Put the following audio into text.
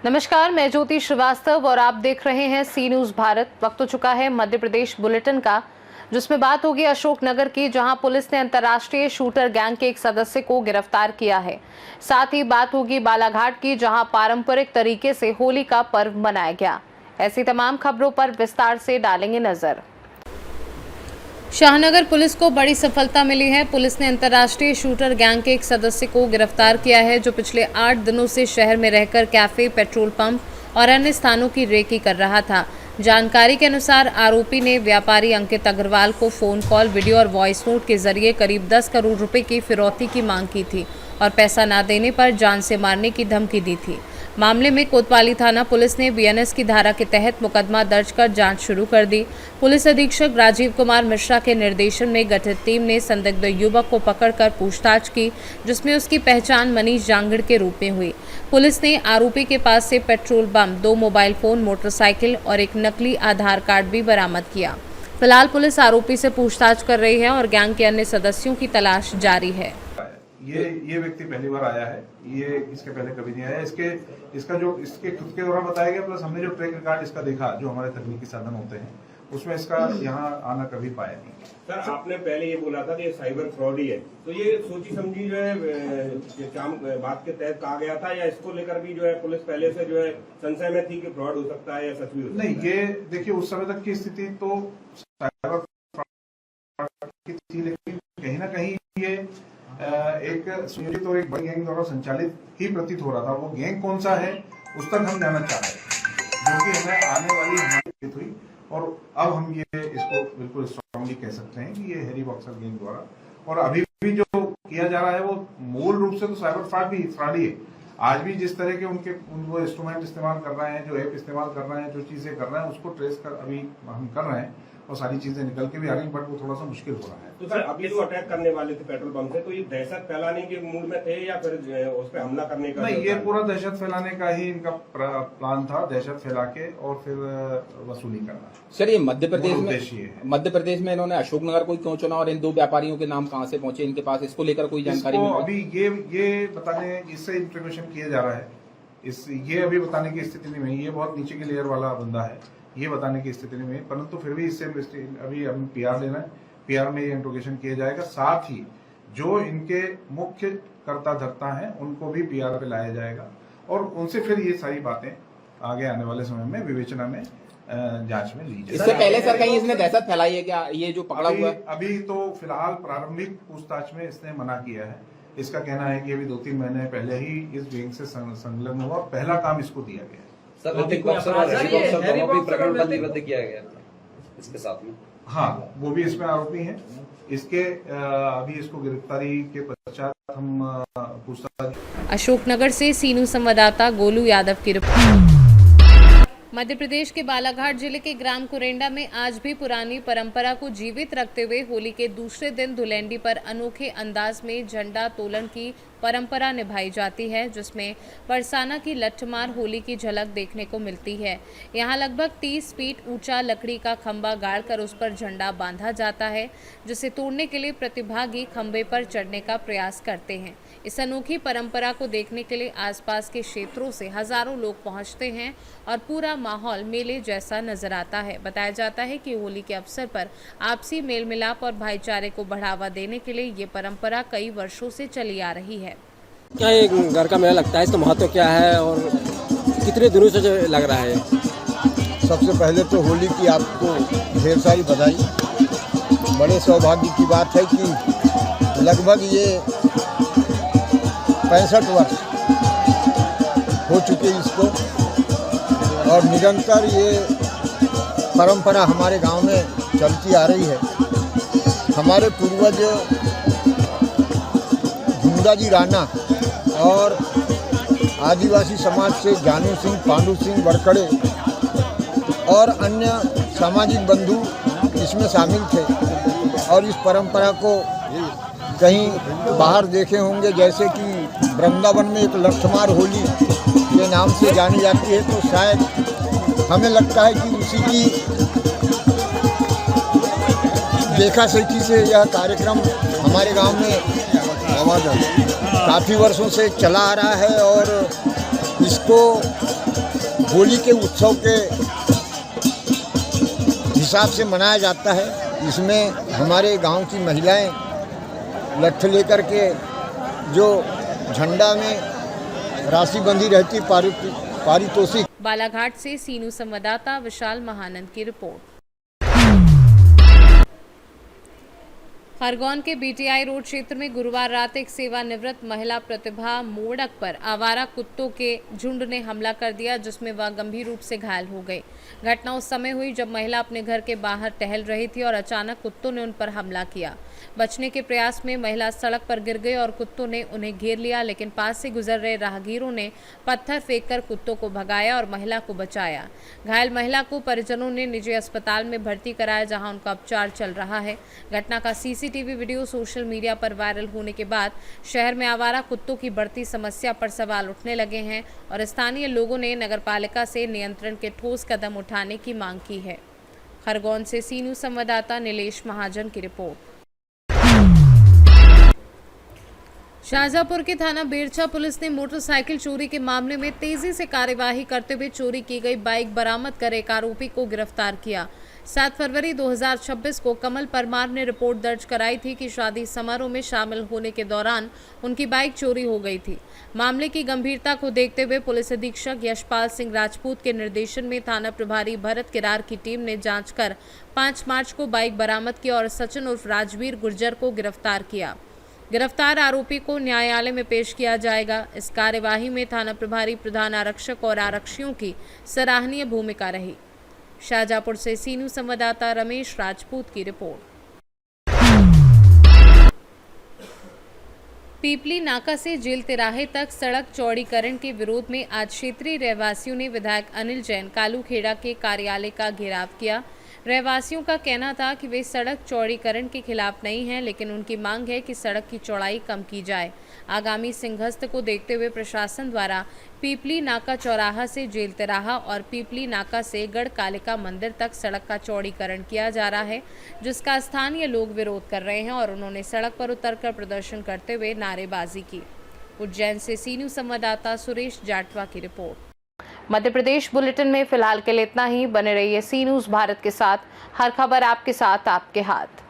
नमस्कार, मैं ज्योति श्रीवास्तव और आप देख रहे हैं सी न्यूज भारत। वक्त हो चुका है मध्य प्रदेश बुलेटिन का, जिसमें बात होगी अशोकनगर की, जहां पुलिस ने अंतर्राष्ट्रीय शूटर गैंग के एक सदस्य को गिरफ्तार किया है। साथ ही बात होगी बालाघाट की, जहां पारंपरिक तरीके से होली का पर्व मनाया गया। ऐसी तमाम खबरों पर विस्तार से डालेंगे नजर। शाहनगर पुलिस को बड़ी सफलता मिली है। पुलिस ने अंतर्राष्ट्रीय शूटर गैंग के एक सदस्य को गिरफ्तार किया है, जो पिछले 8 दिनों से शहर में रहकर कैफे, पेट्रोल पंप और अन्य स्थानों की रेकी कर रहा था। जानकारी के अनुसार आरोपी ने व्यापारी अंकित अग्रवाल को फोन कॉल, वीडियो और वॉइस नोट के जरिए करीब 10 करोड़ रुपए की फिरौती की मांग की थी और पैसा न देने पर जान से मारने की धमकी दी थी। मामले में कोतवाली थाना पुलिस ने बीएनएस की धारा के तहत मुकदमा दर्ज कर जांच शुरू कर दी। पुलिस अधीक्षक राजीव कुमार मिश्रा के निर्देशन में गठित टीम ने संदिग्ध युवक को पकड़कर पूछताछ की, जिसमें उसकी पहचान मनीष जांगड़ के रूप में हुई। पुलिस ने आरोपी के पास से petrol bomb, 2 mobile phone, motorcycle और एक नकली आधार कार्ड भी बरामद किया। फिलहाल पुलिस आरोपी से पूछताछ कर रही है और गैंग के अन्य सदस्यों की तलाश जारी है। ये व्यक्ति पहली बार आया है, ये इसके पहले कभी नहीं आया। इसका जो इसके खुद के द्वारा बताया गया, प्लस हमने जो ट्रैक रिकॉर्ड इसका देखा, जो हमारे तकनीकी साधन होते हैं, उसमें इसका यहाँ आना कभी पाया नहीं। सर, आपने पहले ये बोला था कि ये साइबर फ्रॉड ही है, तो ये सोची समझी जो है बात के तहत कहा गया था, या इसको लेकर भी जो है पुलिस पहले से जो है संशय में थी कि फ्रॉड हो सकता है या सच भी हो सकता है? नहीं, ये देखिए उस समय तक की स्थिति तो साइबर फ्रॉड की थी, लेकिन कहीं ना कहीं ये एक सुनियोजित और एक बड़ी गैंग द्वारा संचालित ही प्रतीत हो रहा था। वो गैंग कौन सा है उस तक हम जानना चाह रहे हैं, जो कि हमें आने वाली हमारी हुई, और अब हम ये इसको बिल्कुल स्ट्रांगली कह सकते हैं कि ये हैरी बॉक्सर गैंग द्वारा, और अभी भी जो किया जा रहा है वो मूल रूप से तो साइबर फ्रॉड ही है। आज भी जिस तरह के वो इंस्ट्रूमेंट इस्तेमाल कर रहे हैं, जो ऐप इस्तेमाल कर रहे हैं, जो चीजें कर रहे हैं, उसको ट्रेस कर अभी हम कर रहे हैं और सारी चीजें निकल के भी आ रही, बट वो थोड़ा सा मुश्किल हो रहा है। तो सर, अभी जो अटैक करने वाले थे पेट्रोल पंप से, तो ये दहशत फैलाने के मूड में थे या फिर उस पर हमला करने का? नहीं, ये पूरा दहशत फैलाने का ही इनका प्लान था, दहशत फैला के और फिर वसूली करना। सर, ये मध्य प्रदेश में इन्होंने अशोकनगर को क्यों चुना और इन 2 व्यापारियों के नाम कहां से पहुंचे इनके पास, इसको लेकर कोई जानकारी मिली? अभी ये बताने, इससे इंफॉर्मेशन किया जा रहा है, ये अभी बताने की स्थिति नहीं है। ये बहुत नीचे के लेयर वाला बंदा है, ये बताने की स्थिति नहीं है, परंतु फिर भी इससे अभी हम पीआर लेना है, पीआर में ये इंट्रोगेशन किया जाएगा। साथ ही जो इनके मुख्य कर्ता धर्ता हैं उनको भी पीआर पे लाया जाएगा और उनसे फिर ये सारी बातें आगे आने वाले समय में विवेचना में जांच में ली जाएगी। इससे पहले सर कहीं इसने दहशत फैलाई है क्या, ये जो पकड़ा हुआ है? अभी तो फिलहाल प्रारंभिक पूछताछ में इसने मना किया है। इसका कहना है कि अभी 2-3 महीने पहले ही इस गैंग से संलग्न हुआ और पहला काम इसको दिया गया। सर, ऋतिक बॉक्सर और हैरी बॉक्सर दोनों भी प्रकरण पंजीबद्ध किया गया था इसके साथ में। हाँ, वो भी इसमें आरोपी हैं। इसके अभी इसको गिरफ्तारी के पश्चात हम पूछताछ। अशोकनगर से सीनू संवाददाता गोलू यादव की रिपोर्ट। मध्य प्रदेश के बालाघाट जिले के ग्राम कुरेंडा में आज भी पुरानी परंपरा को जीवित रखते हुए होली के दूसरे दिन धुलेंडी पर अनोखे अंदाज में झंडा तोलन की परंपरा निभाई जाती है, जिसमें बरसाना की लठमार होली की झलक देखने को मिलती है। यहाँ लगभग 30 फीट ऊंचा लकड़ी का खंभा गाड़कर उस पर झंडा बांधा जाता है, जिसे तोड़ने के लिए प्रतिभागी खंभे पर चढ़ने का प्रयास करते हैं। इस अनोखी परंपरा को देखने के लिए आसपास के क्षेत्रों से हजारों लोग पहुंचते हैं और पूरा माहौल मेले जैसा नजर आता है। बताया जाता है कि होली के अवसर पर आपसी मेल मिलाप और भाईचारे को बढ़ावा देने के लिए ये परंपरा कई वर्षों से चली आ रही है। क्या ये घर का मेला लगता है, इसका महत्व क्या है और कितने दिनों से लग रहा है? सबसे पहले तो होली की आपको ढेर सारी बधाई। बड़े सौभाग्य की बात है कि लगभग ये 65 वर्ष हो चुके इसको, और निरंतर ये परंपरा हमारे गांव में चलती आ रही है। हमारे पूर्वज झुंडाजी राणा और आदिवासी समाज से जानू सिंह, पांडू सिंह, बरकड़े और अन्य सामाजिक बंधु इसमें शामिल थे, और इस परंपरा को कहीं बाहर देखे होंगे, जैसे कि वृंदावन में एक लठमार होली के नाम से जानी जाती है, तो शायद हमें लगता है कि उसी की देखा सखी से यह कार्यक्रम हमारे गांव में आवाज़ काफ़ी वर्षों से चला आ रहा है, और इसको होली के उत्सव के हिसाब से मनाया जाता है। इसमें हमारे गांव की महिलाएं लठ लेकर के जो झंडा में राशि बंधी रहती पारितोषिक। बालाघाट से सीनू संवाददाता विशाल महानंद की रिपोर्ट। खरगोन के बीटीआई रोड क्षेत्र में गुरुवार रात एक सेवानिवृत्त महिला प्रतिभा मोड़क पर आवारा कुत्तों के झुंड ने हमला कर दिया, जिसमें वह गंभीर रूप से घायल हो गई। घटना उस समय हुई जब महिला अपने घर के बाहर टहल रही थी और अचानक कुत्तों ने उन पर हमला किया। बचने के प्रयास में महिला सड़क पर गिर गई और कुत्तों ने उन्हें घेर लिया, लेकिन पास से गुजर रहे राहगीरों ने पत्थर फेंककर कुत्तों को भगाया और महिला को बचाया। घायल महिला को परिजनों ने निजी अस्पताल में भर्ती कराया, जहां उनका उपचार चल रहा है। घटना का सीसीटीवी वीडियो सोशल मीडिया पर वायरल होने के बाद शहर में आवारा कुत्तों की बढ़ती समस्या पर सवाल उठने लगे हैं और स्थानीय लोगों ने नगरपालिका से नियंत्रण के ठोस कदम उठाने की मांग की है। खरगोन से सीनू संवाददाता नीलेश महाजन की रिपोर्ट। शाहजहांपुर के थाना बेरछा पुलिस ने मोटरसाइकिल चोरी के मामले में तेजी से कार्यवाही करते हुए चोरी की गई बाइक बरामद कर एक आरोपी को गिरफ्तार किया। 7 फरवरी 2026 को कमल परमार ने रिपोर्ट दर्ज कराई थी कि शादी समारोह में शामिल होने के दौरान उनकी बाइक चोरी हो गई थी। मामले की गंभीरता को देखते हुए पुलिस अधीक्षक यशपाल सिंह राजपूत के निर्देशन में थाना प्रभारी भरत किरार की टीम ने जांच कर 5 मार्च को बाइक बरामद की और सचिन उर्फ राजवीर गुर्जर को गिरफ्तार किया। गिरफ्तार आरोपी को न्यायालय में पेश किया जाएगा। इस कार्यवाही में थाना प्रभारी, प्रधान आरक्षक और आरक्षियों की सराहनीय भूमिका रही। शाहजहांपुर से सीनू संवाददाता रमेश राजपूत की रिपोर्ट। पीपली नाका से जेल तिराहे तक सड़क चौड़ीकरण के विरोध में आज क्षेत्रीय रहवासियों ने विधायक अनिल जैन कालूखेड़ा के कार्यालय का घेराव किया। रहवासियों का कहना था कि वे सड़क चौड़ीकरण के खिलाफ नहीं हैं, लेकिन उनकी मांग है कि सड़क की चौड़ाई कम की जाए। आगामी सिंहस्थ को देखते हुए प्रशासन द्वारा पीपली नाका चौराहा से जेल तिराहा और पीपली नाका से गढ़कालिका मंदिर तक सड़क का चौड़ीकरण किया जा रहा है, जिसका स्थानीय लोग विरोध कर रहे हैं और उन्होंने सड़क पर उतरकर प्रदर्शन करते हुए नारेबाजी की। उज्जैन से सीनू संवाददाता सुरेश जाटवा की रिपोर्ट। मध्य प्रदेश बुलेटिन में फिलहाल के लिए इतना ही। बने रहिए सी न्यूज़ भारत के साथ। हर खबर आपके साथ, आपके हाथ।